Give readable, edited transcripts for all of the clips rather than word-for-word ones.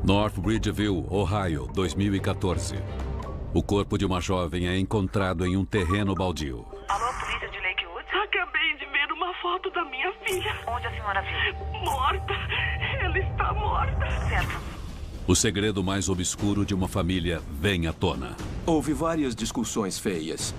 North Ridgeville, Ohio, 2014. O corpo de uma jovem é encontrado em um terreno baldio. Alô, polícia de Lakewood? Acabei de ver uma foto da minha filha. Onde a senhora viu? Morta. Ela está morta. Certo. O segredo mais obscuro de uma família vem à tona. Houve várias discussões feias.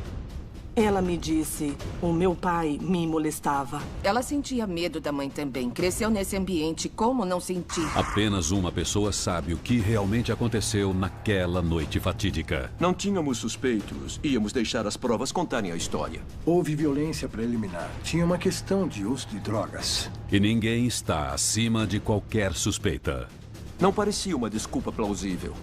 Ela me disse, o meu pai me molestava. Ela sentia medo da mãe também. Cresceu nesse ambiente, como não sentir? Apenas uma pessoa sabe o que realmente aconteceu naquela noite fatídica. Não tínhamos suspeitos. Íamos deixar as provas contarem a história. Houve violência preliminar. Tinha uma questão de uso de drogas. E ninguém está acima de qualquer suspeita. Não parecia uma desculpa plausível.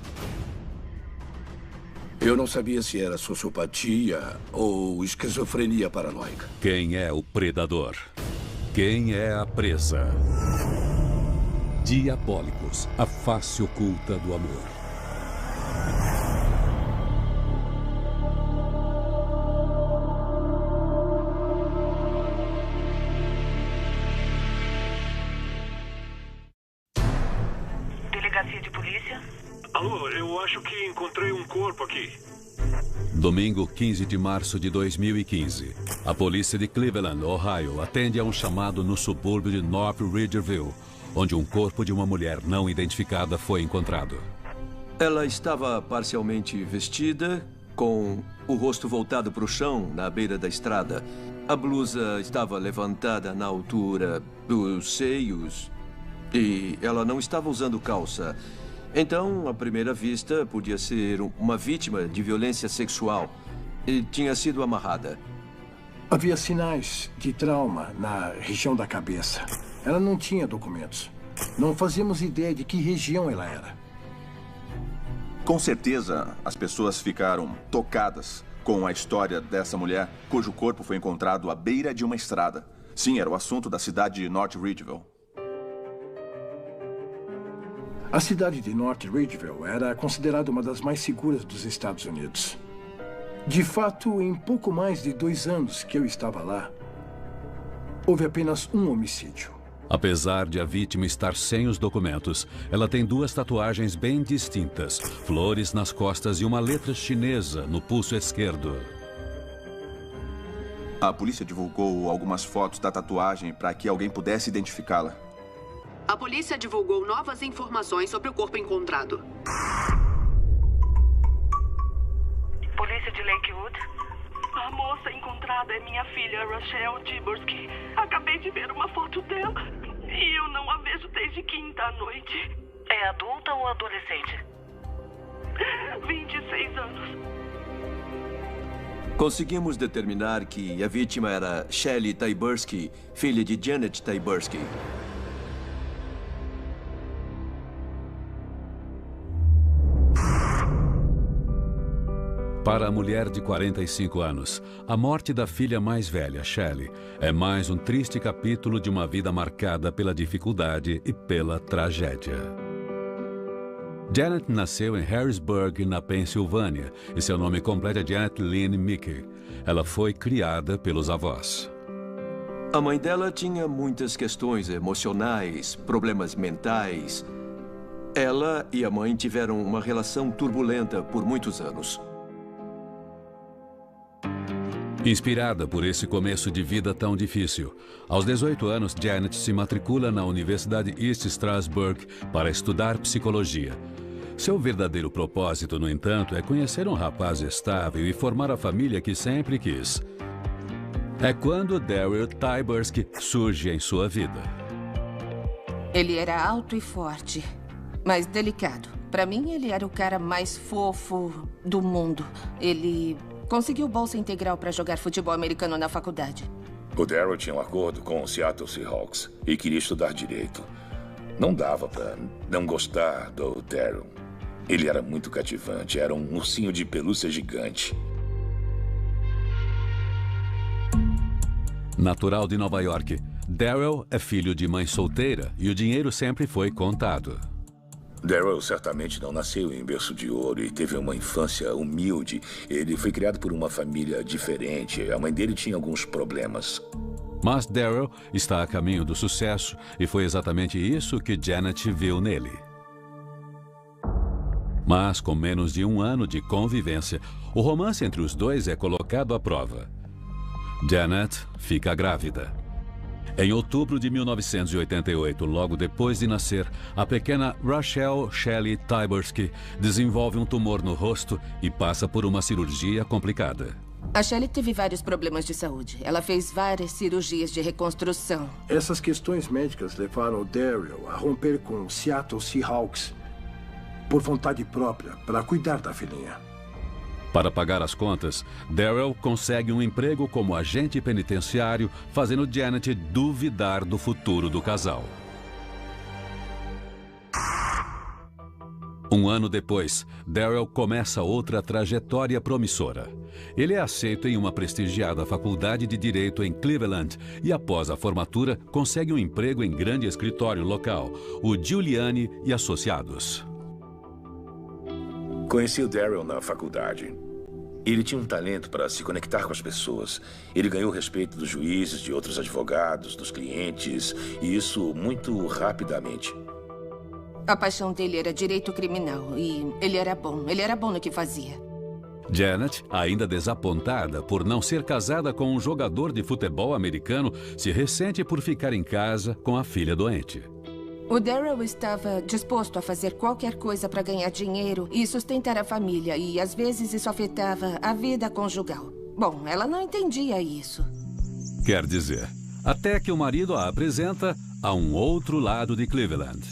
Eu não sabia se era sociopatia ou esquizofrenia paranoica. Quem é o predador? Quem é a presa? Diabólicos, a face oculta do amor. Delegacia de polícia? Alô, eu acho que encontrei um corpo aqui. Domingo 15 de março de 2015. A polícia de Cleveland, Ohio, atende a um chamado no subúrbio de North Ridgeville, onde um corpo de uma mulher não identificada foi encontrado. Ela estava parcialmente vestida, com o rosto voltado para o chão, na beira da estrada. A blusa estava levantada na altura dos seios e ela não estava usando calça. Então, à primeira vista, podia ser uma vítima de violência sexual e tinha sido amarrada. Havia sinais de trauma na região da cabeça. Ela não tinha documentos. Não fazíamos ideia de que região ela era. Com certeza, as pessoas ficaram tocadas com a história dessa mulher, cujo corpo foi encontrado à beira de uma estrada. Sim, era o assunto da cidade de North Ridgeville. A cidade de North Ridgeville era considerada uma das mais seguras dos Estados Unidos. De fato, em pouco mais de 2 anos que eu estava lá, houve apenas um homicídio. Apesar de a vítima estar sem os documentos, ela tem 2 tatuagens bem distintas, flores nas costas e uma letra chinesa no pulso esquerdo. A polícia divulgou algumas fotos da tatuagem para que alguém pudesse identificá-la. A polícia divulgou novas informações sobre o corpo encontrado. Polícia de Lakewood? A moça encontrada é minha filha, Rochelle Tiborski. Acabei de ver uma foto dela e eu não a vejo desde quinta à noite. É adulta ou adolescente? 26 anos. Conseguimos determinar que a vítima era Shelley Tyburski, filha de Janet Tyburski. Para a mulher de 45 anos, a morte da filha mais velha, Shelley, é mais um triste capítulo de uma vida marcada pela dificuldade e pela tragédia. Janet nasceu em Harrisburg, na Pensilvânia, e seu nome completo é Janet Lynn Mickey. Ela foi criada pelos avós. A mãe dela tinha muitas questões emocionais, problemas mentais. Ela e a mãe tiveram uma relação turbulenta por muitos anos. Inspirada por esse começo de vida tão difícil, aos 18 anos, Janet se matricula na Universidade East Stroudsburg para estudar psicologia. Seu verdadeiro propósito, no entanto, é conhecer um rapaz estável e formar a família que sempre quis. É quando Daryl Tyburski surge em sua vida. Ele era alto e forte, mas delicado. Para mim, ele era o cara mais fofo do mundo. Ele conseguiu bolsa integral para jogar futebol americano na faculdade. O Daryl tinha um acordo com o Seattle Seahawks e queria estudar direito. Não dava para não gostar do Daryl. Ele era muito cativante, era um ursinho de pelúcia gigante. Natural de Nova York, Daryl é filho de mãe solteira e o dinheiro sempre foi contado. Daryl certamente não nasceu em berço de ouro e teve uma infância humilde. Ele foi criado por uma família diferente. A mãe dele tinha alguns problemas. Mas Daryl está a caminho do sucesso e foi exatamente isso que Janet viu nele. Mas, com menos de 1 ano de convivência, o romance entre os dois é colocado à prova. Janet fica grávida. Em outubro de 1988, logo depois de nascer, a pequena Rachel Shelley Tyburski desenvolve um tumor no rosto e passa por uma cirurgia complicada. A Shelley teve vários problemas de saúde. Ela fez várias cirurgias de reconstrução. Essas questões médicas levaram o Daryl a romper com o Seattle Seahawks por vontade própria para cuidar da filhinha. Para pagar as contas, Daryl consegue um emprego como agente penitenciário, fazendo Janet duvidar do futuro do casal. 1 ano depois, Daryl começa outra trajetória promissora. Ele é aceito em uma prestigiada faculdade de Direito em Cleveland e, após a formatura, consegue um emprego em grande escritório local, o Giuliani e Associados. Conheci o Daryl na faculdade. Ele tinha um talento para se conectar com as pessoas. Ele ganhou o respeito dos juízes, de outros advogados, dos clientes, e isso muito rapidamente. A paixão dele era direito criminal e ele era bom no que fazia. Janet, ainda desapontada por não ser casada com um jogador de futebol americano, se ressente por ficar em casa com a filha doente. O Daryl estava disposto a fazer qualquer coisa para ganhar dinheiro e sustentar a família, e às vezes isso afetava a vida conjugal. Bom, ela não entendia isso. Quer dizer, até que o marido a apresenta a um outro lado de Cleveland.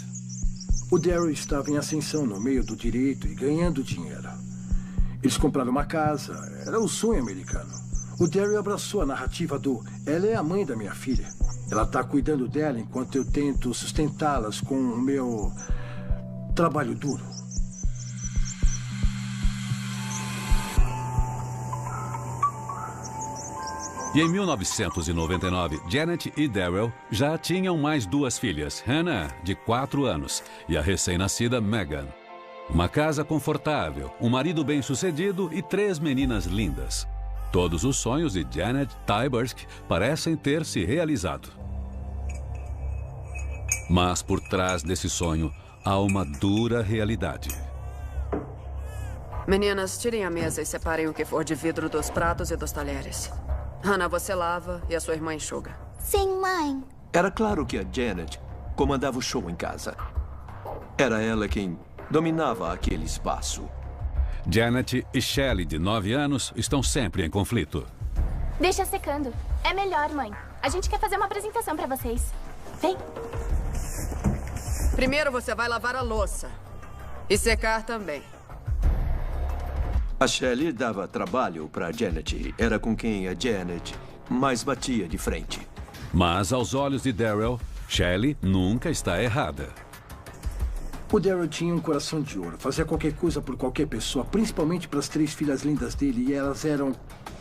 O Daryl estava em ascensão no meio do direito e ganhando dinheiro. Eles compraram uma casa, era o sonho americano. O Daryl abraçou a narrativa do "ela é a mãe da minha filha. Ela está cuidando dela enquanto eu tento sustentá-las com o meu trabalho duro." E em 1999, Janet e Daryl já tinham mais 2 filhas, Hannah, de 4 anos, e a recém-nascida Megan. Uma casa confortável, um marido bem-sucedido e 3 meninas lindas. Todos os sonhos de Janet Tyburski parecem ter se realizado. Mas por trás desse sonho há uma dura realidade. Meninas, tirem a mesa e separem o que for de vidro dos pratos e dos talheres. Hannah, você lava e a sua irmã enxuga. Sim, mãe. Era claro que a Janet comandava o show em casa. Era ela quem dominava aquele espaço. Janet e Shelley, de 9 anos, estão sempre em conflito. Deixa secando. É melhor, mãe. A gente quer fazer uma apresentação para vocês. Vem. Primeiro você vai lavar a louça. E secar também. A Shelley dava trabalho para Janet. Era com quem a Janet mais batia de frente. Mas, aos olhos de Daryl, Shelley nunca está errada. O Daryl tinha um coração de ouro. Fazia qualquer coisa por qualquer pessoa, principalmente para as 3 filhas lindas dele, e elas eram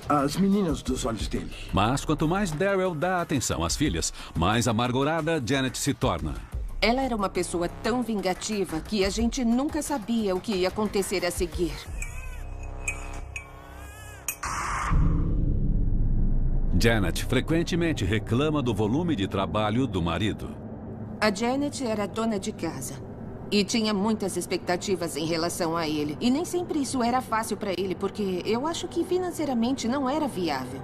as meninas dos olhos dele. Mas quanto mais Daryl dá atenção às filhas, mais amargurada Janet se torna. Ela era uma pessoa tão vingativa que a gente nunca sabia o que ia acontecer a seguir. Janet frequentemente reclama do volume de trabalho do marido. A Janet era dona de casa e tinha muitas expectativas em relação a ele. E nem sempre isso era fácil para ele, porque eu acho que financeiramente não era viável.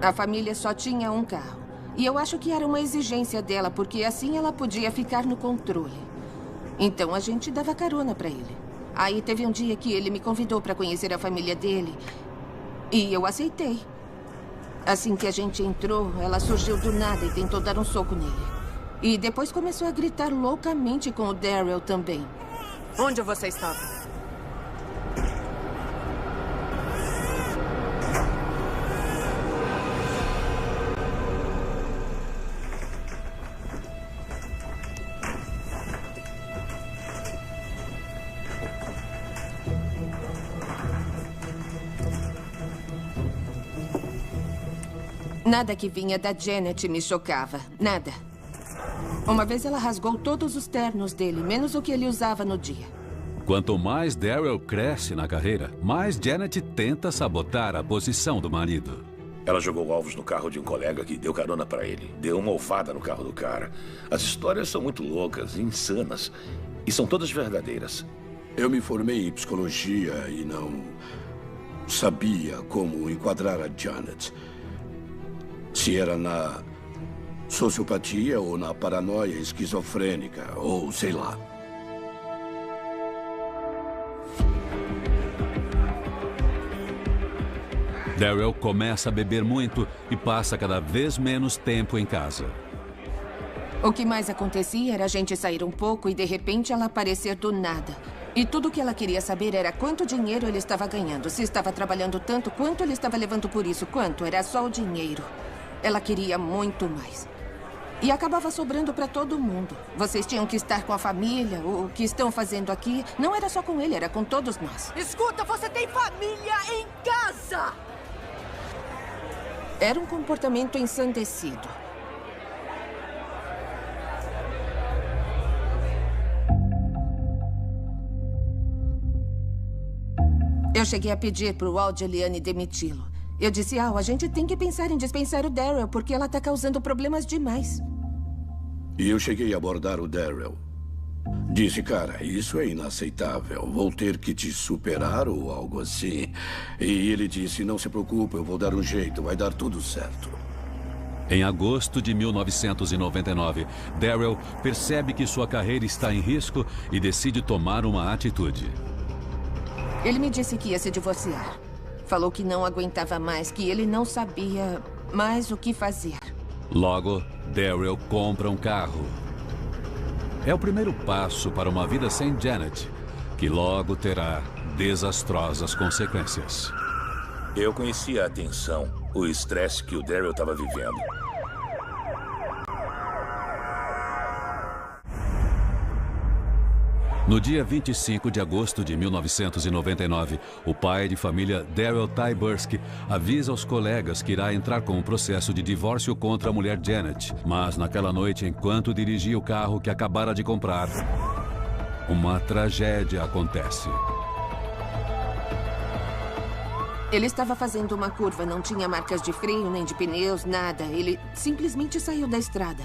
A família só tinha um carro. E eu acho que era uma exigência dela, porque assim ela podia ficar no controle. Então a gente dava carona para ele. Aí teve um dia que ele me convidou para conhecer a família dele. E eu aceitei. Assim que a gente entrou, ela surgiu do nada e tentou dar um soco nele. E depois começou a gritar loucamente com o Daryl também. Onde você estava? Nada que vinha da Janet me chocava. Nada. Uma vez ela rasgou todos os ternos dele, menos o que ele usava no dia. Quanto mais Daryl cresce na carreira, mais Janet tenta sabotar a posição do marido. Ela jogou ovos no carro de um colega que deu carona para ele. Deu uma alfada no carro do cara. As histórias são muito loucas, insanas. E são todas verdadeiras. Eu me formei em psicologia e não sabia como enquadrar a Janet. Se era na sociopatia ou na paranoia esquizofrênica, ou sei lá. Daryl começa a beber muito e passa cada vez menos tempo em casa. O que mais acontecia era a gente sair um pouco e, de repente, ela aparecer do nada. E tudo o que ela queria saber era quanto dinheiro ele estava ganhando. Se estava trabalhando tanto, quanto ele estava levando por isso. Quanto? Era só o dinheiro. Ela queria muito mais. E acabava sobrando para todo mundo. Vocês tinham que estar com a família. O que estão fazendo aqui não era só com ele, era com todos nós. Escuta, você tem família em casa! Era um comportamento ensandecido. Eu cheguei a pedir para o Al Giuliani demiti-lo. Eu disse, Al, a gente tem que pensar em dispensar o Daryl, porque ela está causando problemas demais. E eu cheguei a abordar o Daryl. Disse, cara, isso é inaceitável. Vou ter que te superar ou algo assim. E ele disse, não se preocupe, eu vou dar um jeito, vai dar tudo certo. Em agosto de 1999, Daryl percebe que sua carreira está em risco e decide tomar uma atitude. Ele me disse que ia se divorciar. Falou que não aguentava mais, que ele não sabia mais o que fazer. Logo, Daryl compra um carro. É o primeiro passo para uma vida sem Janet, que logo terá desastrosas consequências. Eu conhecia a tensão, o estresse que o Daryl estava vivendo. No dia 25 de agosto de 1999, o pai de família Daryl Tyburski avisa aos colegas que irá entrar com um processo de divórcio contra a mulher Janet. Mas naquela noite, enquanto dirigia o carro que acabara de comprar, uma tragédia acontece. Ele estava fazendo uma curva, não tinha marcas de freio, nem de pneus, nada. Ele simplesmente saiu da estrada.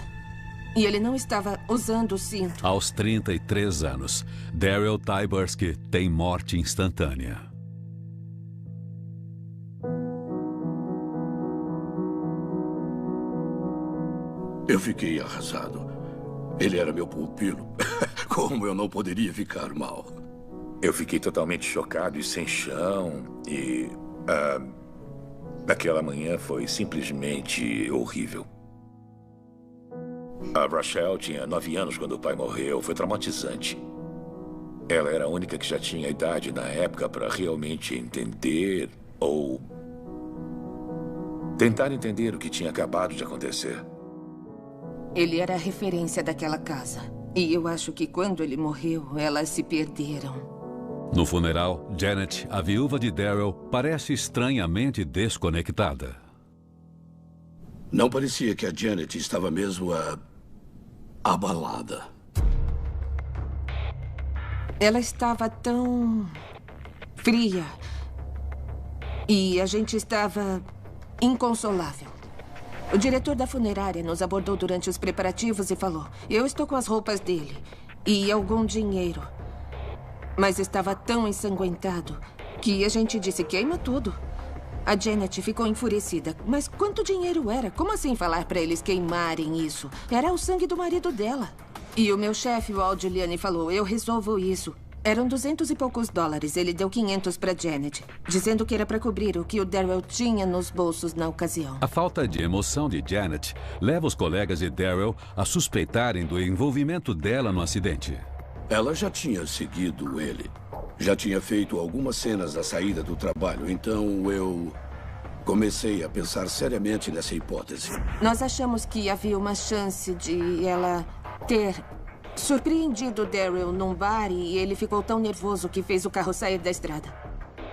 E ele não estava usando o cinto. Aos 33 anos, Daryl Tyburski tem morte instantânea. Eu fiquei arrasado. Ele era meu pupilo. Como eu não poderia ficar mal? Eu fiquei totalmente chocado e sem chão. E aquela manhã foi simplesmente horrível. A Rochelle tinha 9 anos quando o pai morreu. Foi traumatizante. Ela era a única que já tinha idade na época para realmente entender ou tentar entender o que tinha acabado de acontecer. Ele era a referência daquela casa. E eu acho que quando ele morreu, elas se perderam. No funeral, Janet, a viúva de Daryl, parece estranhamente desconectada. Não parecia que a Janet estava mesmo abalada. Ela estava tão fria. E a gente estava inconsolável. O diretor da funerária nos abordou durante os preparativos e falou: eu estou com as roupas dele e algum dinheiro. Mas estava tão ensanguentado que a gente disse: queima tudo. A Janet ficou enfurecida. Mas quanto dinheiro era? Como assim falar para eles queimarem isso? Era o sangue do marido dela. E o meu chefe, o Al Giuliani, falou: eu resolvo isso. Eram 200 e poucos dólares. Ele deu 500 para Janet, dizendo que era para cobrir o que o Daryl tinha nos bolsos na ocasião. A falta de emoção de Janet leva os colegas de Daryl a suspeitarem do envolvimento dela no acidente. Ela já tinha seguido ele. Já tinha feito algumas cenas da saída do trabalho, então eu comecei a pensar seriamente nessa hipótese. Nós achamos que havia uma chance de ela ter surpreendido Daryl num bar e ele ficou tão nervoso que fez o carro sair da estrada.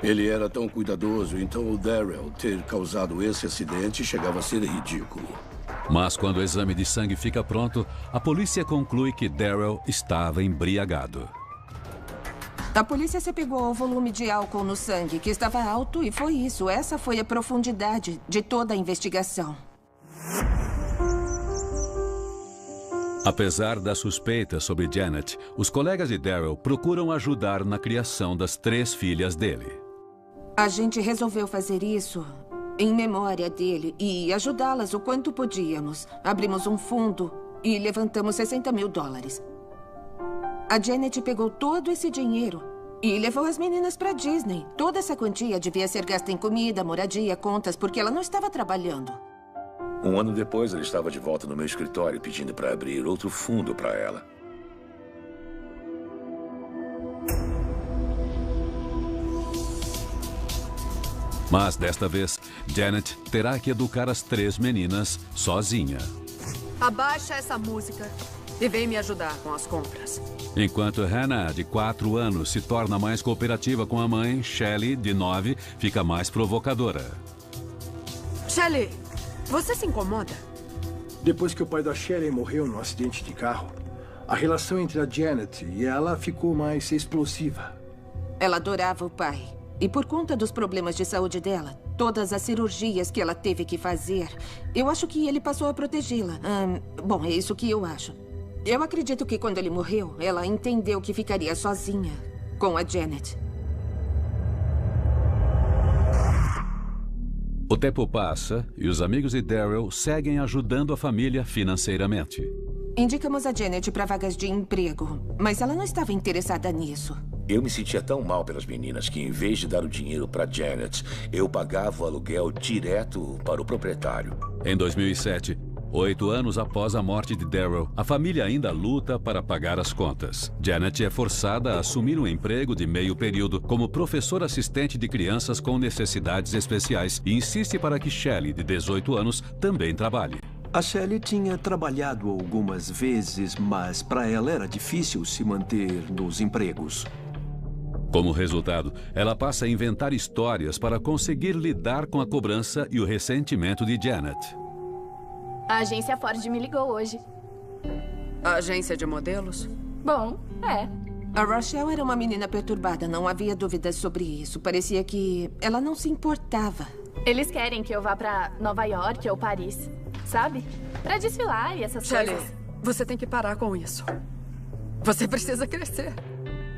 Ele era tão cuidadoso, então o Daryl ter causado esse acidente chegava a ser ridículo. Mas quando o exame de sangue fica pronto, a polícia conclui que Daryl estava embriagado. A polícia se apegou ao volume de álcool no sangue, que estava alto, e foi isso. Essa foi a profundidade de toda a investigação. Apesar das suspeitas sobre Janet, os colegas de Daryl procuram ajudar na criação das 3 filhas dele. A gente resolveu fazer isso em memória dele e ajudá-las o quanto podíamos. Abrimos um fundo e levantamos $60 mil. A Janet pegou todo esse dinheiro e levou as meninas para Disney. Toda essa quantia devia ser gasta em comida, moradia, contas, porque ela não estava trabalhando. Um ano depois, ele estava de volta no meu escritório pedindo para abrir outro fundo para ela. Mas, desta vez, Janet terá que educar as 3 meninas sozinha. Abaixa essa música e vem me ajudar com as compras. Enquanto Hannah, de 4 anos, se torna mais cooperativa com a mãe, Shelley, de 9, fica mais provocadora. Shelley, você se incomoda? Depois que o pai da Shelley morreu num acidente de carro, a relação entre a Janet e ela ficou mais explosiva. Ela adorava o pai. E por conta dos problemas de saúde dela, todas as cirurgias que ela teve que fazer, eu acho que ele passou a protegê-la. Bom, é isso que eu acho. Eu acredito que quando ele morreu, ela entendeu que ficaria sozinha com a Janet. O tempo passa e os amigos de Daryl seguem ajudando a família financeiramente. Indicamos a Janet para vagas de emprego, mas ela não estava interessada nisso. Eu me sentia tão mal pelas meninas que, em vez de dar o dinheiro para Janet, eu pagava o aluguel direto para o proprietário. Em 2007, 8 anos após a morte de Daryl, a família ainda luta para pagar as contas. Janet é forçada a assumir um emprego de meio período como professora assistente de crianças com necessidades especiais e insiste para que Shelley, de 18 anos, também trabalhe. A Shelley tinha trabalhado algumas vezes, mas para ela era difícil se manter nos empregos. Como resultado, ela passa a inventar histórias para conseguir lidar com a cobrança e o ressentimento de Janet. A agência Ford me ligou hoje. A agência de modelos? Bom, é. A Rochelle era uma menina perturbada, não havia dúvidas sobre isso. Parecia que ela não se importava. Eles querem que eu vá pra Nova York ou Paris, sabe? Pra desfilar e essas Shelley, coisas. você tem que parar com isso. Você precisa crescer.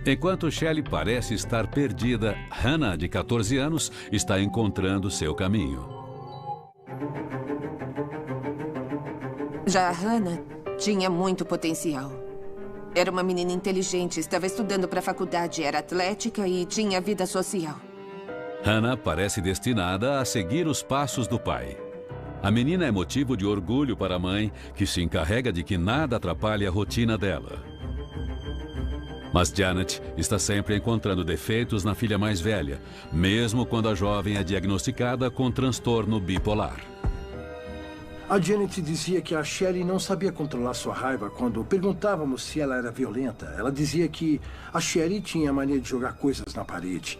Enquanto Shelley parece estar perdida, Hannah, de 14 anos, está encontrando seu caminho. Já a Hannah tinha muito potencial. Era uma menina inteligente, estava estudando para a faculdade, era atlética e tinha vida social. Hannah parece destinada a seguir os passos do pai. A menina é motivo de orgulho para a mãe, que se encarrega de que nada atrapalhe a rotina dela. Mas Janet está sempre encontrando defeitos na filha mais velha, mesmo quando a jovem é diagnosticada com transtorno bipolar. A Janet dizia que a Shelley não sabia controlar sua raiva quando perguntávamos se ela era violenta. Ela dizia que a Shelley tinha a mania de jogar coisas na parede.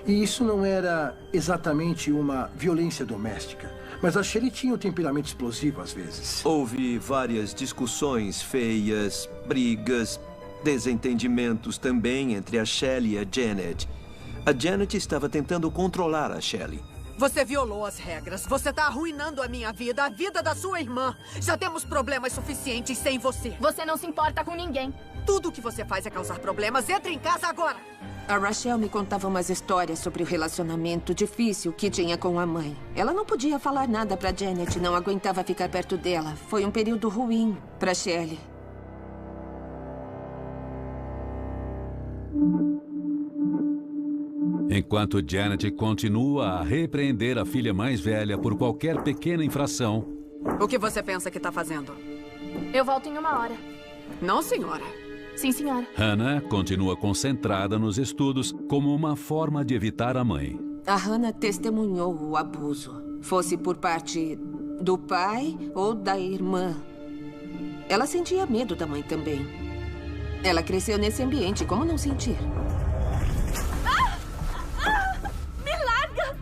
E isso não era exatamente uma violência doméstica. Mas a Shelley tinha um temperamento explosivo às vezes. Houve várias discussões feias, brigas, desentendimentos também entre a Shelley e a Janet. A Janet estava tentando controlar a Shelley. Você violou as regras. Você está arruinando a minha vida, a vida da sua irmã. Já temos problemas suficientes sem você. Você não se importa com ninguém. Tudo que você faz é causar problemas. Entre em casa agora. A Rochelle me contava umas histórias sobre o relacionamento difícil que tinha com a mãe. Ela não podia falar nada para Janet, não aguentava ficar perto dela. Foi um período ruim para Shelley. Enquanto Janet continua a repreender a filha mais velha por qualquer pequena infração. O que você pensa que está fazendo? Eu volto em 1 hora. Não, senhora. Sim, senhora. Hannah continua concentrada nos estudos como uma forma de evitar a mãe. A Hannah testemunhou o abuso, fosse por parte do pai ou da irmã. Ela sentia medo da mãe também. Ela cresceu nesse ambiente, como não sentir? Me larga!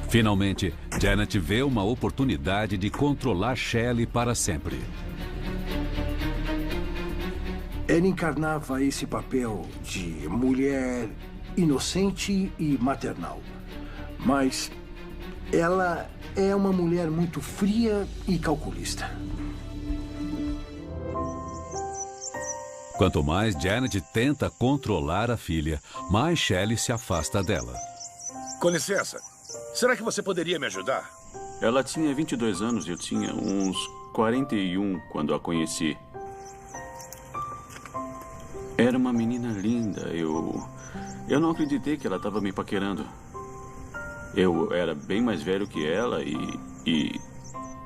Finalmente, Janet vê uma oportunidade de controlar Shelley para sempre. Ela encarnava esse papel de mulher inocente e maternal. Mas ela é uma mulher muito fria e calculista. Quanto mais Janet tenta controlar a filha, mais Shelley se afasta dela. Com licença, será que você poderia me ajudar? Ela tinha 22 anos e eu tinha uns 41 quando a conheci. Era uma menina linda. Eu não acreditei que ela estava me paquerando. Eu era bem mais velho que ela e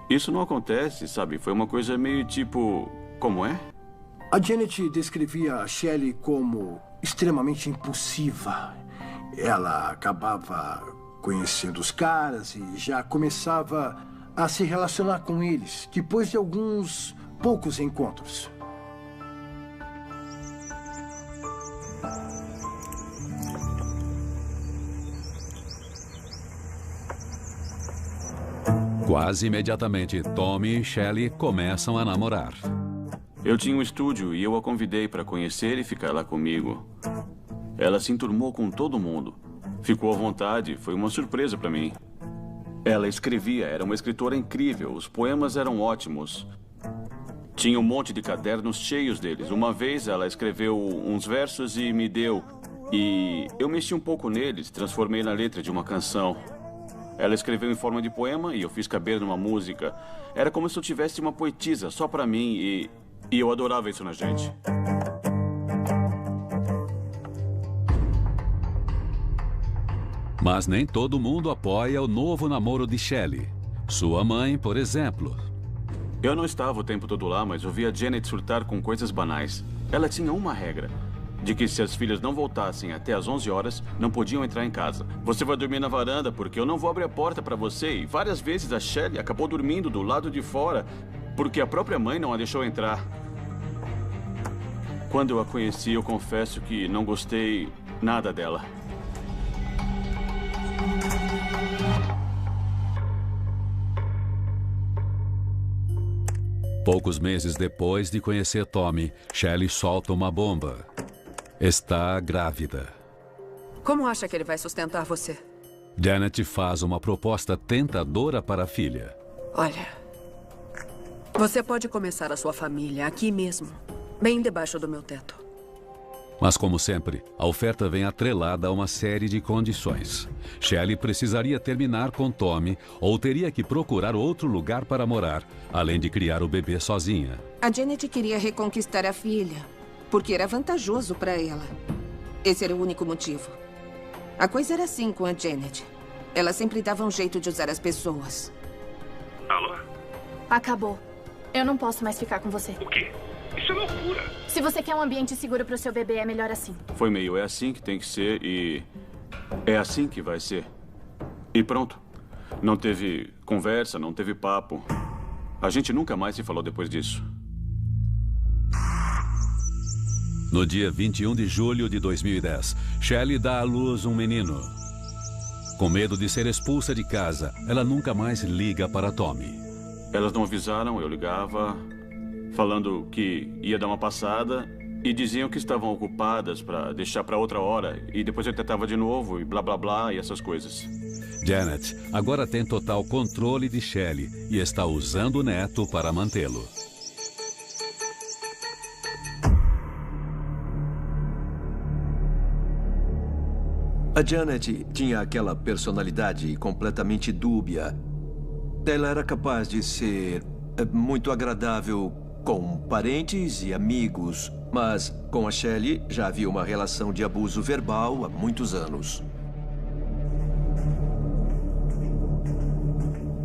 isso não acontece, sabe? Foi uma coisa meio tipo... Como é? A Janet descrevia a Shelley como extremamente impulsiva. Ela acabava conhecendo os caras e já começava a se relacionar com eles depois de alguns poucos encontros. Quase imediatamente, Tommy e Shelley começam a namorar. Eu tinha um estúdio e eu a convidei para conhecer e ficar lá comigo. Ela se enturmou com todo mundo. Ficou à vontade, foi uma surpresa para mim. Ela escrevia, era uma escritora incrível, os poemas eram ótimos. Tinha um monte de cadernos cheios deles. Uma vez ela escreveu uns versos e me deu. E eu mexi um pouco neles, transformei na letra de uma canção. Ela escreveu em forma de poema e eu fiz caber numa música. Era como se eu tivesse uma poetisa só para mim e eu adorava isso na gente. Mas nem todo mundo apoia o novo namoro de Shelley. Sua mãe, por exemplo. Eu não estava o tempo todo lá, mas eu via Janet surtar com coisas banais. Ela tinha uma regra, de que se as filhas não voltassem até às 11 horas, não podiam entrar em casa. Você vai dormir na varanda, porque eu não vou abrir a porta para você. E várias vezes a Shelley acabou dormindo do lado de fora, porque a própria mãe não a deixou entrar. Quando eu a conheci, eu confesso que não gostei nada dela. Poucos meses depois de conhecer Tommy, Shelley solta uma bomba. Está grávida. Como acha que ele vai sustentar você? Janet faz uma proposta tentadora para a filha. Olha, você pode começar a sua família aqui mesmo, bem debaixo do meu teto. Mas, como sempre, a oferta vem atrelada a uma série de condições. Shelley precisaria terminar com Tommy ou teria que procurar outro lugar para morar, além de criar o bebê sozinha. A Janet queria reconquistar a filha, porque era vantajoso para ela. Esse era o único motivo. A coisa era assim com a Janet. Ela sempre dava um jeito de usar as pessoas. Alô? Acabou. Eu não posso mais ficar com você. O quê? Isso é loucura. Se você quer um ambiente seguro para o seu bebê, é melhor assim. Foi meio, é assim que tem que ser e é assim que vai ser. E pronto. Não teve conversa, não teve papo. A gente nunca mais se falou depois disso. No dia 21 de julho de 2010, Shelley dá à luz um menino. Com medo de ser expulsa de casa, ela nunca mais liga para Tommy. Elas não avisaram, eu ligava, falando que ia dar uma passada e diziam que estavam ocupadas para deixar para outra hora. E depois eu tentava de novo e blá blá blá e essas coisas. Janet agora tem total controle de Shelley e está usando o neto para mantê-lo. A Janet tinha aquela personalidade completamente dúbia. Ela era capaz de ser muito agradável com parentes e amigos, mas com a Shelley já havia uma relação de abuso verbal há muitos anos.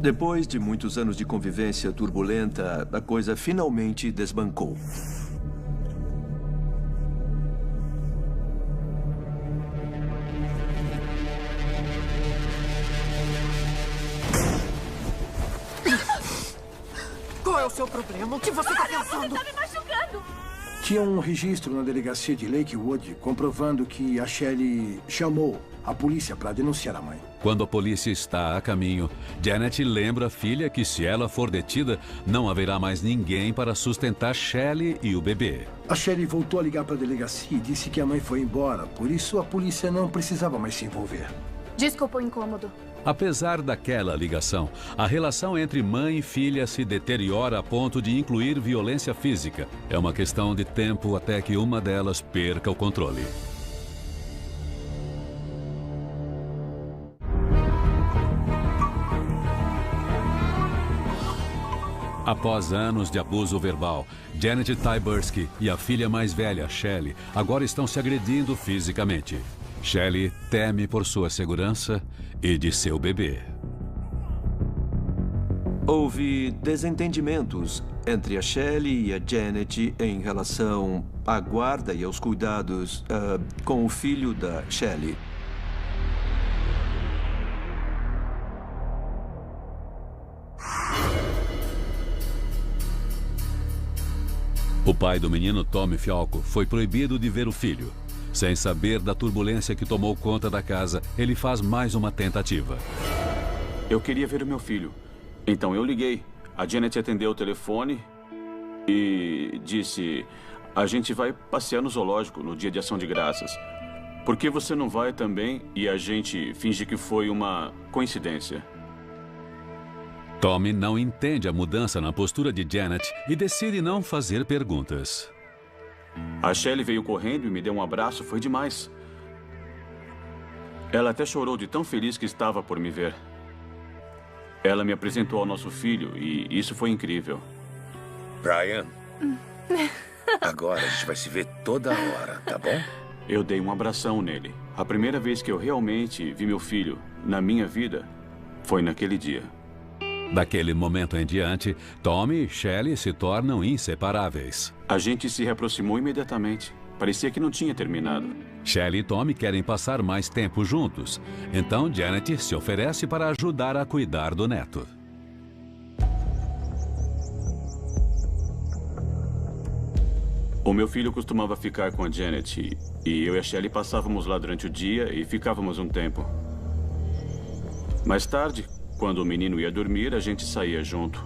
Depois de muitos anos de convivência turbulenta, a coisa finalmente desbancou. Qual é o seu problema? O que você está pensando? Você está me machucando! Tinha um registro na delegacia de Lakewood comprovando que a Shelley chamou a polícia para denunciar a mãe. Quando a polícia está a caminho, Janet lembra a filha que se ela for detida, não haverá mais ninguém para sustentar Shelley e o bebê. A Shelley voltou a ligar para a delegacia e disse que a mãe foi embora, por isso a polícia não precisava mais se envolver. Desculpa o incômodo. Apesar daquela ligação, a relação entre mãe e filha se deteriora a ponto de incluir violência física. É uma questão de tempo até que uma delas perca o controle. Após anos de abuso verbal, Janet Tyburski e a filha mais velha, Shelley, agora estão se agredindo fisicamente. Shelley teme por sua segurança e de seu bebê. Houve desentendimentos entre a Shelley e a Janet em relação à guarda e aos cuidados com o filho da Shelley. O pai do menino, Tommy Fialco, foi proibido de ver o filho. Sem saber da turbulência que tomou conta da casa, ele faz mais uma tentativa. Eu queria ver o meu filho. Então eu liguei. A Janet atendeu o telefone e disse: a gente vai passear no zoológico no dia de Ação de Graças. Por que você não vai também? E a gente finge que foi uma coincidência. Tommy não entende a mudança na postura de Janet e decide não fazer perguntas. A Shelley veio correndo e me deu um abraço, foi demais. Ela até chorou de tão feliz que estava por me ver. Ela me apresentou ao nosso filho e isso foi incrível. Brian, agora a gente vai se ver toda hora, tá bom? Eu dei um abração nele. A primeira vez que eu realmente vi meu filho na minha vida foi naquele dia. Daquele momento em diante, Tommy e Shelley se tornam inseparáveis. A gente se reaproximou imediatamente. Parecia que não tinha terminado. Shelley e Tommy querem passar mais tempo juntos. Então Janet se oferece para ajudar a cuidar do neto. O meu filho costumava ficar com a Janet e eu e a Shelley passávamos lá durante o dia e ficávamos um tempo. Mais tarde, quando o menino ia dormir, a gente saía junto.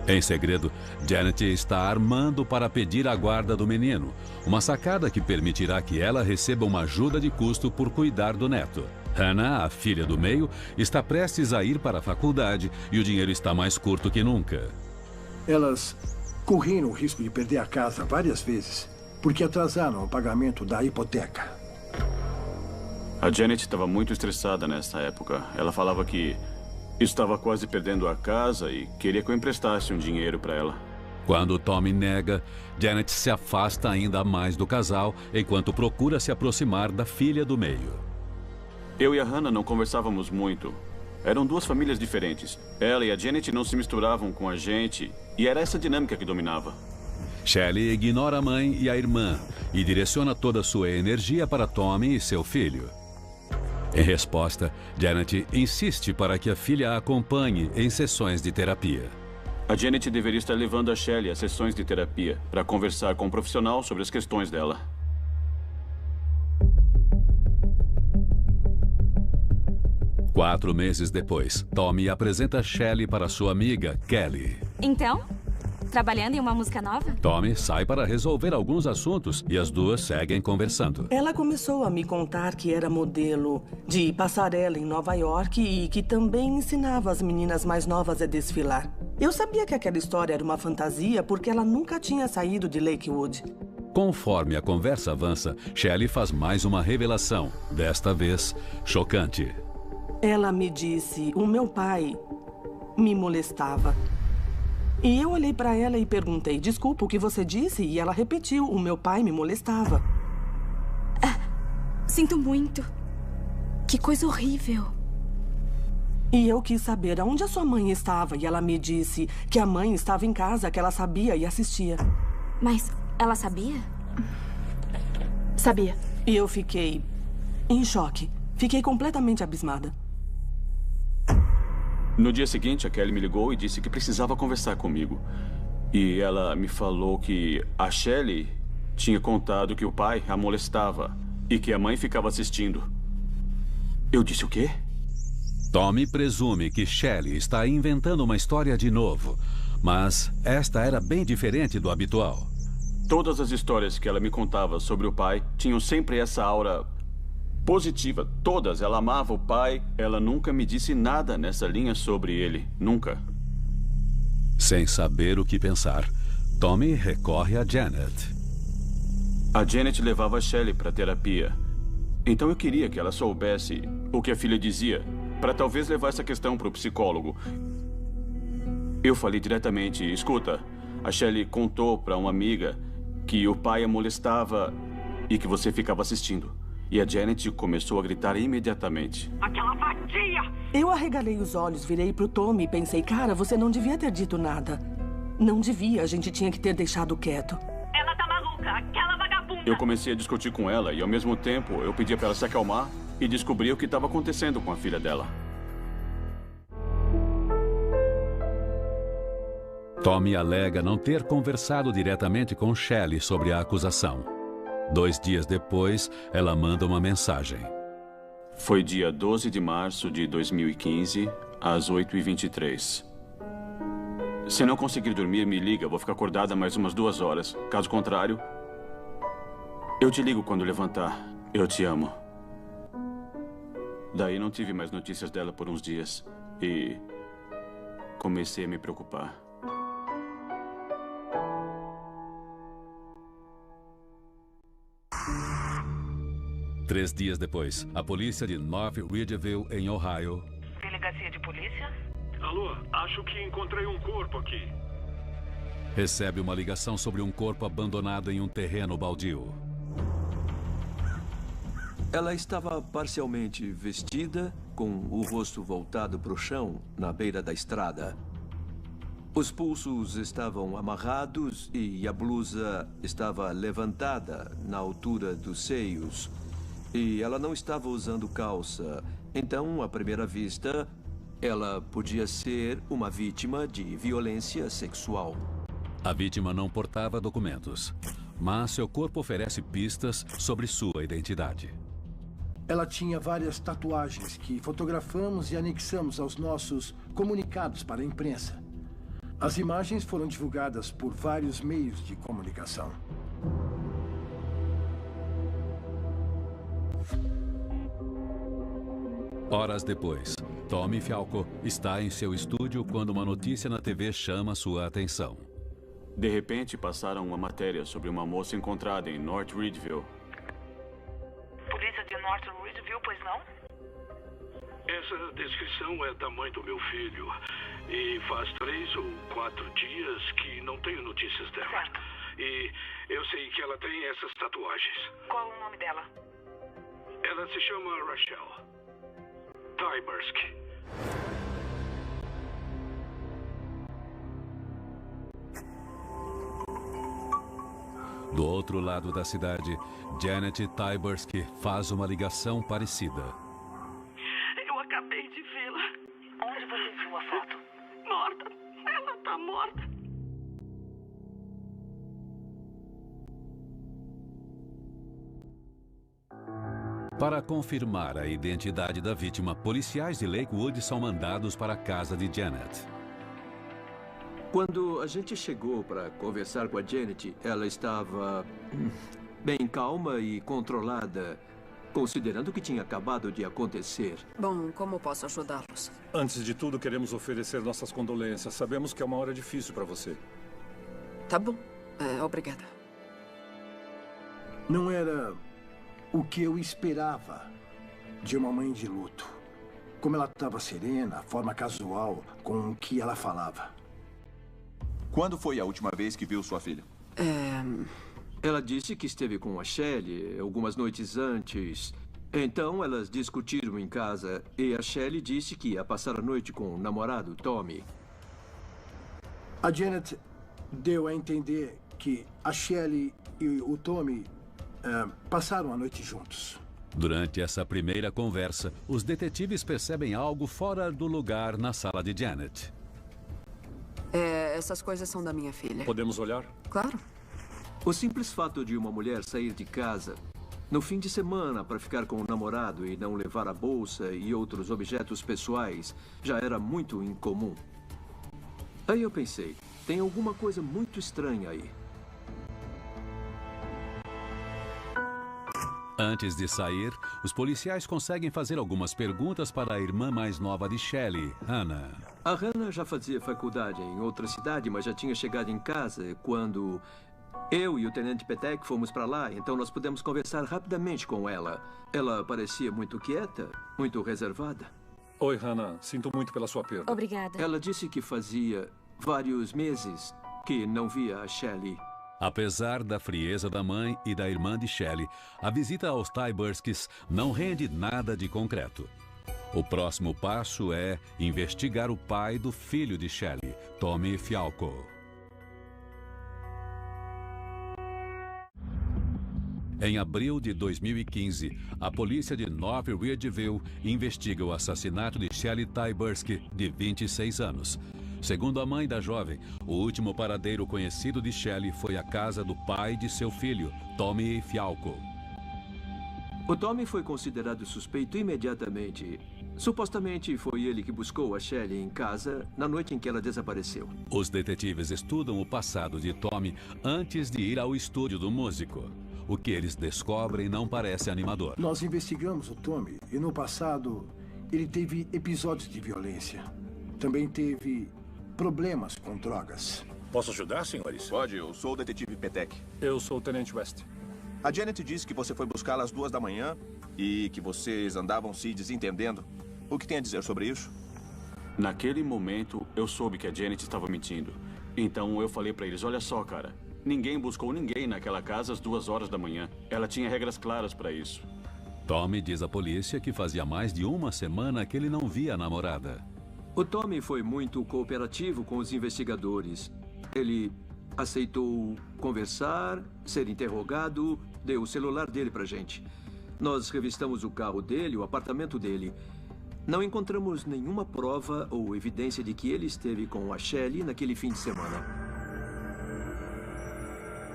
Em segredo, Janet está armando para pedir a guarda do menino. Uma sacada que permitirá que ela receba uma ajuda de custo por cuidar do neto. Hannah, a filha do meio, está prestes a ir para a faculdade e o dinheiro está mais curto que nunca. Elas correram o risco de perder a casa várias vezes porque atrasaram o pagamento da hipoteca. A Janet estava muito estressada nessa época. Ela falava que estava quase perdendo a casa e queria que eu emprestasse um dinheiro para ela. Quando Tommy nega, Janet se afasta ainda mais do casal enquanto procura se aproximar da filha do meio. Eu e a Hannah não conversávamos muito. Eram duas famílias diferentes. Ela e a Janet não se misturavam com a gente e era essa dinâmica que dominava. Shelley ignora a mãe e a irmã e direciona toda a sua energia para Tommy e seu filho. Em resposta, Janet insiste para que a filha a acompanhe em sessões de terapia. A Janet deveria estar levando a Shelley a sessões de terapia para conversar com um profissional sobre as questões dela. Quatro meses depois, Tommy apresenta Shelley para sua amiga, Kelly. Então, trabalhando em uma música nova? Tommy sai para resolver alguns assuntos e as duas seguem conversando. Ela começou a me contar que era modelo de passarela em Nova York e que também ensinava as meninas mais novas a desfilar. Eu sabia que aquela história era uma fantasia porque ela nunca tinha saído de Lakewood. Conforme a conversa avança, Shelley faz mais uma revelação, desta vez chocante. Ela me disse, o meu pai me molestava. E eu olhei para ela e perguntei, desculpa, o que você disse? E ela repetiu, o meu pai me molestava. Sinto muito. Que coisa horrível. E eu quis saber aonde a sua mãe estava. E ela me disse que a mãe estava em casa, que ela sabia e assistia. Mas ela sabia? Sabia. E eu fiquei em choque. Fiquei completamente abismada. No dia seguinte, a Kelly me ligou e disse que precisava conversar comigo. E ela me falou que a Shelley tinha contado que o pai a molestava e que a mãe ficava assistindo. Eu disse o quê? Tommy presume que Shelley está inventando uma história de novo, mas esta era bem diferente do habitual. Todas as histórias que ela me contava sobre o pai tinham sempre essa aura Positiva. Todas. Ela amava o pai. Ela nunca me disse nada nessa linha sobre ele. Nunca. Sem saber o que pensar, Tommy recorre a Janet. A Janet levava a Shelley para terapia. Então eu queria que ela soubesse o que a filha dizia, para talvez levar essa questão para o psicólogo. Eu falei diretamente: escuta, a Shelley contou para uma amiga que o pai a molestava e que você ficava assistindo. E a Janet começou a gritar imediatamente. Aquela vadia! Eu arregalei os olhos, virei pro Tommy e pensei: cara, você não devia ter dito nada. Não devia, a gente tinha que ter deixado quieto. Ela tá maluca, aquela vagabunda! Eu comecei a discutir com ela e, ao mesmo tempo, eu pedia para ela se acalmar e descobri o que estava acontecendo com a filha dela. Tommy alega não ter conversado diretamente com Shelley sobre a acusação. 2 dias depois, ela manda uma mensagem. Foi dia 12 de março de 2015, às 8h23. Se não conseguir dormir, me liga. Vou ficar acordada mais umas 2 horas. Caso contrário, eu te ligo quando levantar. Eu te amo. Daí não tive mais notícias dela por uns dias. E comecei a me preocupar. Três dias depois, a polícia de North Ridgeville, em Ohio... Delegacia de polícia? Alô, acho que encontrei um corpo aqui. Recebe uma ligação sobre um corpo abandonado em um terreno baldio. Ela estava parcialmente vestida, com o rosto voltado para o chão, na beira da estrada. Os pulsos estavam amarrados e a blusa estava levantada na altura dos seios. E ela não estava usando calça. Então, à primeira vista, ela podia ser uma vítima de violência sexual. A vítima não portava documentos, mas seu corpo oferece pistas sobre sua identidade. Ela tinha várias tatuagens que fotografamos e anexamos aos nossos comunicados para a imprensa. As imagens foram divulgadas por vários meios de comunicação. Horas depois, Tommy Falco está em seu estúdio quando uma notícia na TV chama sua atenção. De repente, passaram uma matéria sobre uma moça encontrada em North Ridgeville. Polícia de North Ridgeville, pois não? Essa descrição é da mãe do meu filho. E faz 3 ou 4 dias que não tenho notícias dela. Certo. E eu sei que ela tem essas tatuagens. Qual o nome dela? Ela se chama Rachel Tyberski. Do outro lado da cidade, Janet Tyberski faz uma ligação parecida. Eu acabei de vê-la. Onde você viu a foto? Morta. Ela tá morta. Para confirmar a identidade da vítima, policiais de Lakewood são mandados para a casa de Janet. Quando a gente chegou para conversar com a Janet, ela estava bem calma e controlada, considerando o que tinha acabado de acontecer. Bom, como posso ajudá-los? Antes de tudo, queremos oferecer nossas condolências. Sabemos que é uma hora difícil para você. Tá bom. Obrigada. Não era o que eu esperava de uma mãe de luto. Como ela estava serena, a forma casual com o que ela falava. Quando foi a última vez que viu sua filha? Ela disse que esteve com a Shelley algumas noites antes. Então, elas discutiram em casa e a Shelley disse que ia passar a noite com o namorado, Tommy. A Janet deu a entender que a Shelley e o Tommy passaram a noite juntos. Durante essa primeira conversa, os detetives percebem algo fora do lugar na sala de Janet. Essas coisas são da minha filha. Podemos olhar? Claro. O simples fato de uma mulher sair de casa no fim de semana para ficar com o namorado e não levar a bolsa e outros objetos pessoais já era muito incomum. Aí eu pensei, tem alguma coisa muito estranha aí. Antes de sair, os policiais conseguem fazer algumas perguntas para a irmã mais nova de Shelley, Hannah. A Hannah já fazia faculdade em outra cidade, mas já tinha chegado em casa quando eu e o Tenente Petek fomos para lá, então nós pudemos conversar rapidamente com ela. Ela parecia muito quieta, muito reservada. Oi, Hannah. Sinto muito pela sua perda. Obrigada. Ela disse que fazia vários meses que não via a Shelley. Apesar da frieza da mãe e da irmã de Shelley, a visita aos Tyburskis não rende nada de concreto. O próximo passo é investigar o pai do filho de Shelley, Tommy Fialko. Em abril de 2015, a polícia de North Ridgeville investiga o assassinato de Shelley Tyburski, de 26 anos. Segundo a mãe da jovem, o último paradeiro conhecido de Shelley foi a casa do pai de seu filho, Tommy Fialko. O Tommy foi considerado suspeito imediatamente. Supostamente foi ele que buscou a Shelley em casa na noite em que ela desapareceu. Os detetives estudam o passado de Tommy antes de ir ao estúdio do músico. O que eles descobrem não parece animador. Nós investigamos o Tommy e no passado ele teve episódios de violência. Também teve problemas com drogas. Posso ajudar, senhores? Pode, eu sou o detetive Petek. Eu sou o Tenente West. A Janet disse que você foi buscá-la às 2 da manhã e que vocês andavam se desentendendo. O que tem a dizer sobre isso? Naquele momento, eu soube que a Janet estava mentindo. Então eu falei pra eles, olha só, cara. Ninguém buscou ninguém naquela casa às 2 horas da manhã. Ela tinha regras claras pra isso. Tommy diz à polícia que fazia mais de uma semana que ele não via a namorada. O Tommy foi muito cooperativo com os investigadores. Ele aceitou conversar, ser interrogado, deu o celular dele pra gente. Nós revistamos o carro dele, o apartamento dele. Não encontramos nenhuma prova ou evidência de que ele esteve com a Shelley naquele fim de semana.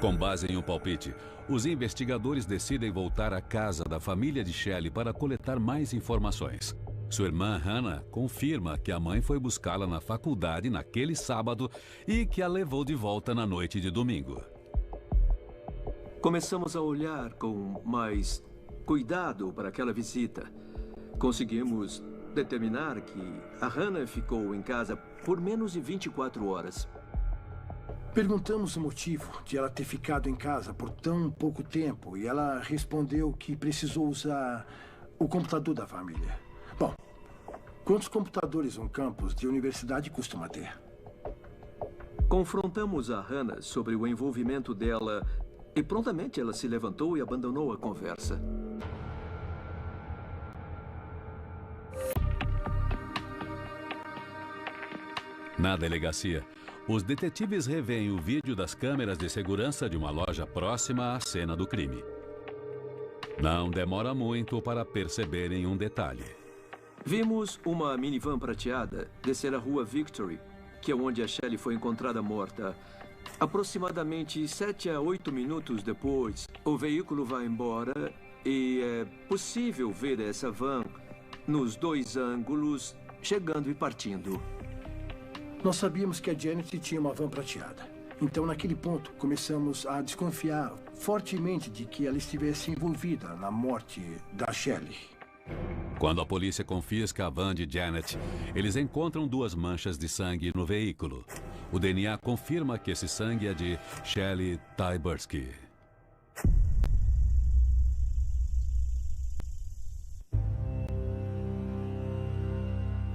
Com base em um palpite, os investigadores decidem voltar à casa da família de Shelley para coletar mais informações. Sua irmã Hannah confirma que a mãe foi buscá-la na faculdade naquele sábado e que a levou de volta na noite de domingo. Começamos a olhar com mais cuidado para aquela visita. Conseguimos determinar que a Hannah ficou em casa por menos de 24 horas. Perguntamos o motivo de ela ter ficado em casa por tão pouco tempo e ela respondeu que precisou usar o computador da família. Bom, quantos computadores um campus de universidade costuma ter? Confrontamos a Hannah sobre o envolvimento dela e prontamente ela se levantou e abandonou a conversa. Na delegacia, os detetives revêem o vídeo das câmeras de segurança de uma loja próxima à cena do crime. Não demora muito para perceberem um detalhe. Vimos uma minivan prateada descer a rua Victory, que é onde a Shelley foi encontrada morta. Aproximadamente 7 a 8 minutos depois, o veículo vai embora e é possível ver essa van nos 2 ângulos, chegando e partindo. Nós sabíamos que a Janet tinha uma van prateada. Então, naquele ponto, começamos a desconfiar fortemente de que ela estivesse envolvida na morte da Shelley. Quando a polícia confisca a van de Janet, eles encontram 2 manchas de sangue no veículo. O DNA confirma que esse sangue é de Shelley Tyburski.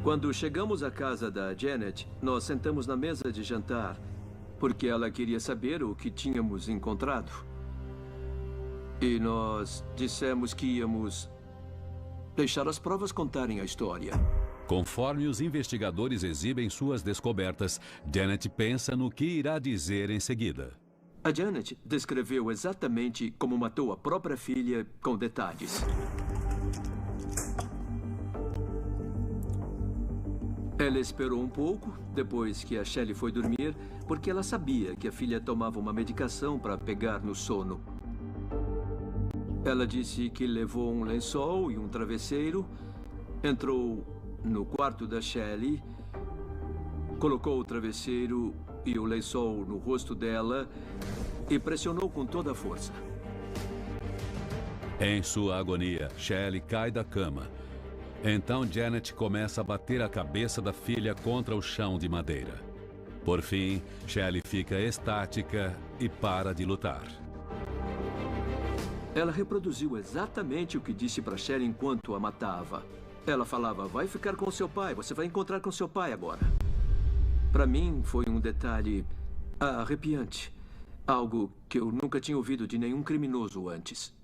Quando chegamos à casa da Janet, nós sentamos na mesa de jantar, porque ela queria saber o que tínhamos encontrado. E nós dissemos que íamos deixar as provas contarem a história. Conforme os investigadores exibem suas descobertas, Janet pensa no que irá dizer em seguida. A Janet descreveu exatamente como matou a própria filha, com detalhes. Ela esperou um pouco, depois que a Shelley foi dormir, porque ela sabia que a filha tomava uma medicação para pegar no sono. Ela disse que levou um lençol e um travesseiro, entrou no quarto da Shelley, colocou o travesseiro e o lençol no rosto dela e pressionou com toda a força. Em sua agonia, Shelley cai da cama. Então Janet começa a bater a cabeça da filha contra o chão de madeira. Por fim, Shelley fica estática e para de lutar. Ela reproduziu exatamente o que disse para Shelley enquanto a matava. Ela falava, vai ficar com seu pai, você vai encontrar com seu pai agora. Para mim, foi um detalhe arrepiante. Algo que eu nunca tinha ouvido de nenhum criminoso antes.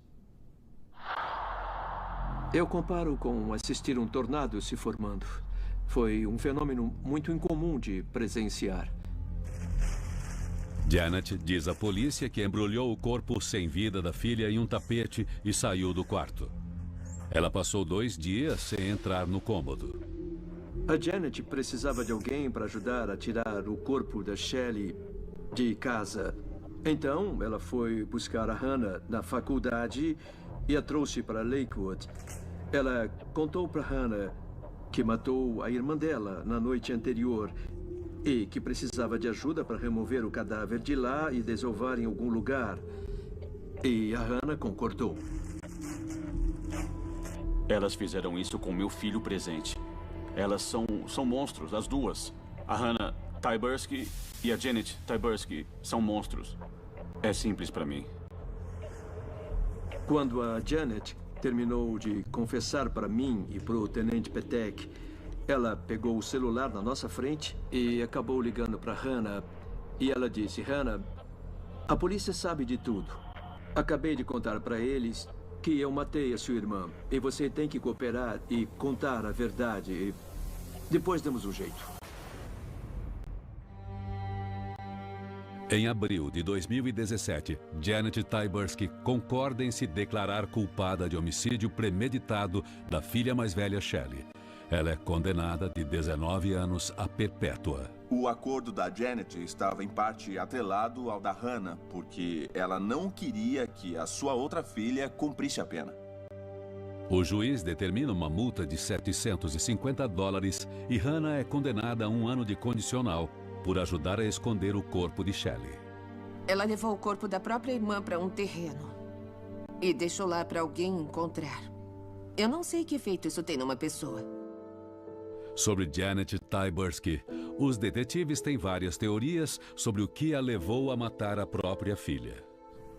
Eu comparo com assistir um tornado se formando. Foi um fenômeno muito incomum de presenciar. Janet diz à polícia que embrulhou o corpo sem vida da filha em um tapete e saiu do quarto. Ela passou 2 dias sem entrar no cômodo. A Janet precisava de alguém para ajudar a tirar o corpo da Shelley de casa. Então, ela foi buscar a Hannah na faculdade e a trouxe para Lakewood. Ela contou para Hannah que matou a irmã dela na noite anterior e que precisava de ajuda para remover o cadáver de lá e desovar em algum lugar. E a Hannah concordou. Elas fizeram isso com meu filho presente. Elas são monstros, as duas. A Hannah Tyburski e a Janet Tyburski são monstros. É simples para mim. Quando a Janet terminou de confessar para mim e para o Tenente Petek, ela pegou o celular na nossa frente e acabou ligando para Hannah. E ela disse, Hannah, a polícia sabe de tudo. Acabei de contar para eles que eu matei a sua irmã. E você tem que cooperar e contar a verdade. E depois damos um jeito. Em abril de 2017, Janet Tyburski concorda em se declarar culpada de homicídio premeditado da filha mais velha, Shelley. Ela é condenada de 19 anos a perpétua. O acordo da Janet estava em parte atrelado ao da Hannah, porque ela não queria que a sua outra filha cumprisse a pena. O juiz determina uma multa de $750 e Hannah é condenada a 1 ano de condicional por ajudar a esconder o corpo de Shelley. Ela levou o corpo da própria irmã para um terreno e deixou lá para alguém encontrar. Eu não sei que efeito isso tem numa pessoa. Sobre Janet Tyburski, os detetives têm várias teorias sobre o que a levou a matar a própria filha.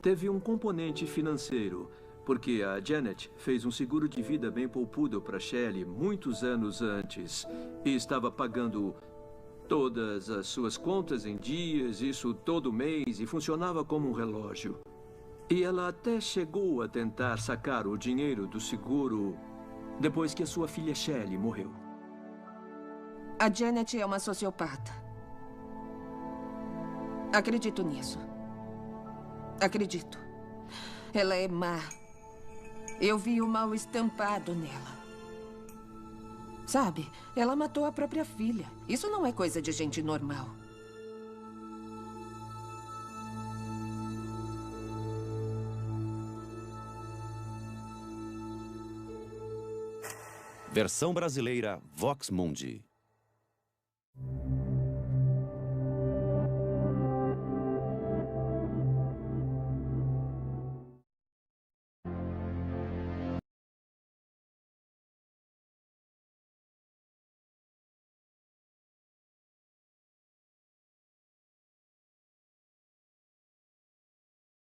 Teve um componente financeiro, porque a Janet fez um seguro de vida bem poupudo para Shelley muitos anos antes e estava pagando todas as suas contas em dias, isso todo mês, e funcionava como um relógio. E ela até chegou a tentar sacar o dinheiro do seguro depois que a sua filha Shelley morreu. A Janet é uma sociopata. Acredito nisso. Acredito. Ela é má. Eu vi o mal estampado nela. Sabe, ela matou a própria filha. Isso não é coisa de gente normal. Versão brasileira Vox Mundi.